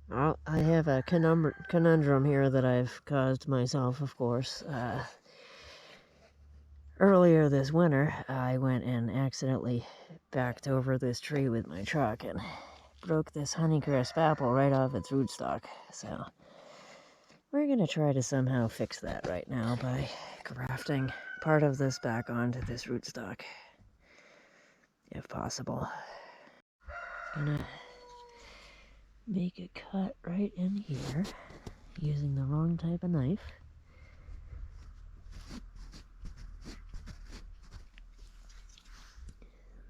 Well, I have a conundrum here that I've caused myself, of course. Earlier this winter, I went and accidentally backed over this tree with my truck and broke this Honeycrisp apple right off its rootstock. So we're going to try to somehow fix that right now by grafting part of this back onto this rootstock, if possible. Gonna make a cut right in here using the wrong type of knife.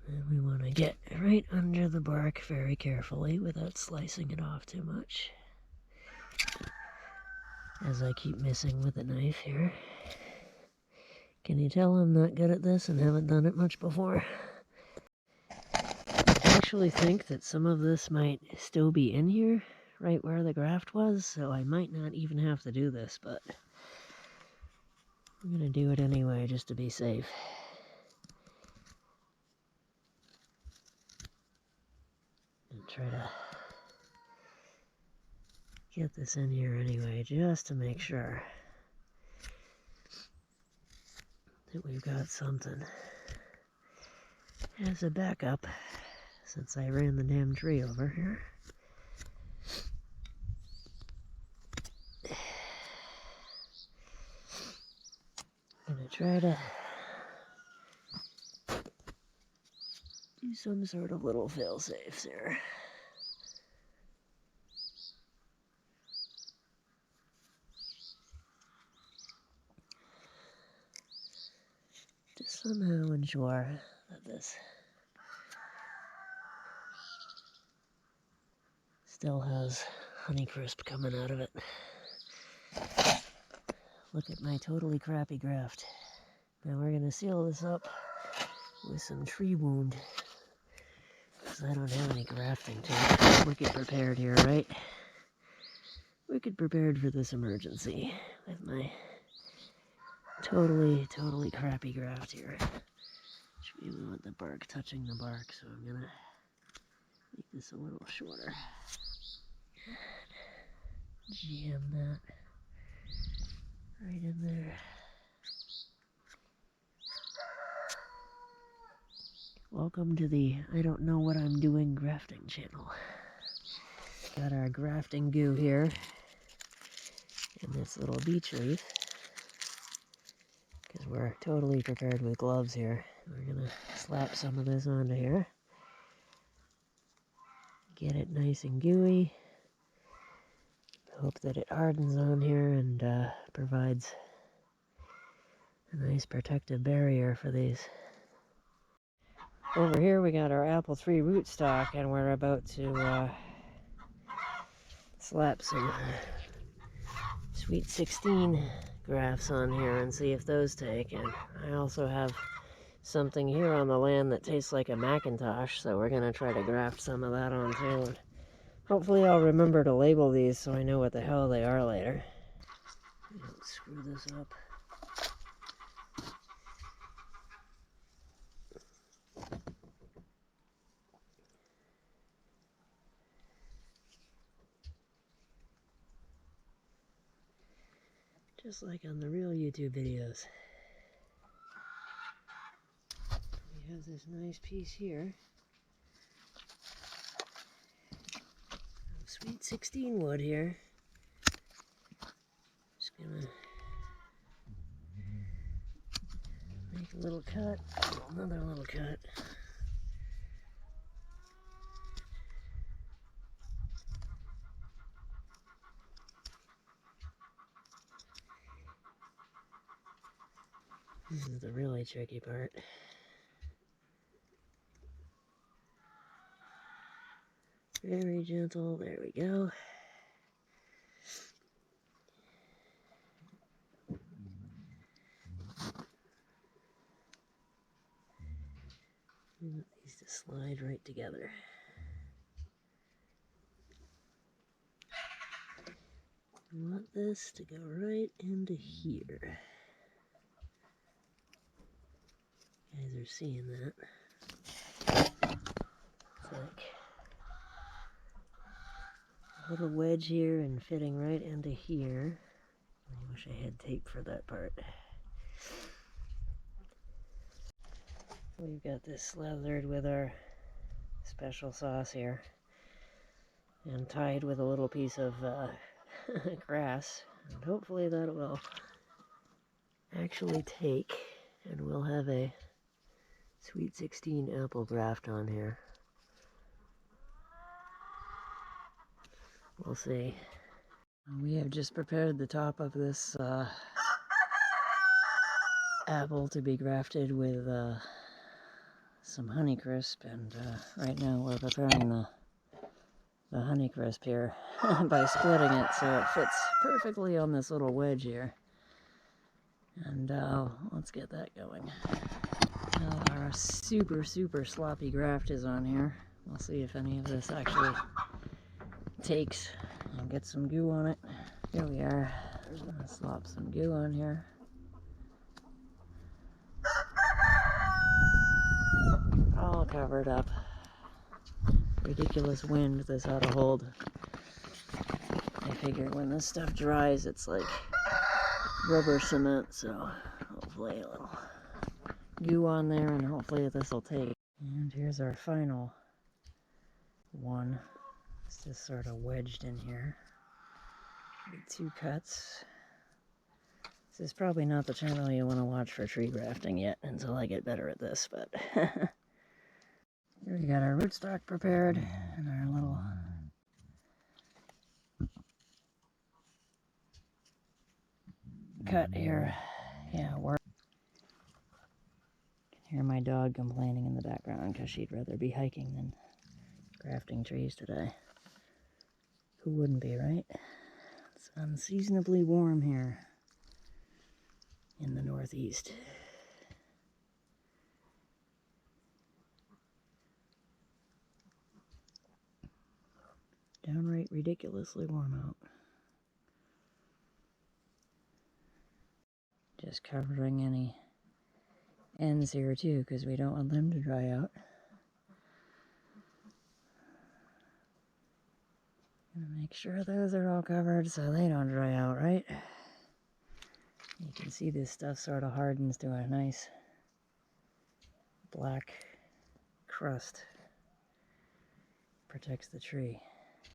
And we want to get right under the bark very carefully without slicing it off too much. As I keep missing with the knife here. Can you tell I'm not good at this and haven't done it much before? I actually think that some of this might still be in here, right where the graft was, so I might not even have to do this, but I'm going to do it anyway just to be safe. And try to get this in here anyway, just to make sure that we've got something as a backup, since I ran the damn tree over here. I'm gonna try to do some sort of little fail-safes here. To somehow ensure that this still has Honeycrisp coming out of it. Look at my totally crappy graft. Now we're gonna seal this up with some tree wound, because I don't have any grafting tape. Wicked prepared here, right? Wicked prepared for this emergency with my totally crappy graft here. Which we want the bark touching the bark, so I'm gonna make this a little shorter. Jam that right in there. Welcome to the I don't know what I'm doing grafting channel. Got our grafting goo here in this little beech leaf, because we're totally prepared with gloves here. We're gonna slap some of this onto here. Get it nice and gooey. Hope that it hardens on here and provides a nice protective barrier for these. Over here we got our apple tree rootstock, and we're about to slap some Sweet 16 grafts on here and see if those take. And I also have something here on the land that tastes like a Macintosh, so we're gonna try to graft some of that on too. And hopefully I'll remember to label these so I know what the hell they are later. Let's screw this up. Just like on the real YouTube videos. We have this nice piece here of Sweet 16 wood here. Just gonna make a little cut, another little cut. This is the really tricky part. Very gentle, there we go. We want these to slide right together. We want this to go right into here. You guys are seeing that. It's like little wedge here and fitting right into here. I wish I had tape for that part. We've got this slathered with our special sauce here and tied with a little piece of grass, and hopefully that will actually take, and we'll have a Sweet 16 apple graft on here. We'll see. We have just prepared the top of this apple to be grafted with some Honeycrisp, and right now we're preparing the Honeycrisp here by splitting it so it fits perfectly on this little wedge here. And let's get that going. Now our super sloppy graft is on here. We'll see if any of this actually takes and get some goo on it. Here we are. I'm gonna slop some goo on here. All covered up. Ridiculous wind this ought to hold. I figure when this stuff dries, it's like rubber cement, so hopefully a little goo on there, and hopefully this will take. And here's our final one. It's just sort of wedged in here with 2 cuts. This is probably not the channel you want to watch for tree grafting yet until I get better at this, but here we got our rootstock prepared and our little cut here. Yeah, work. Hear my dog complaining in the background because she'd rather be hiking than grafting trees today. Who wouldn't be, right? It's unseasonably warm here in the Northeast. Downright ridiculously warm out. Just covering any ends here too, because we don't want them to dry out. Gonna make sure those are all covered so they don't dry out, right? You can see this stuff sort of hardens to a nice black crust. Protects the tree.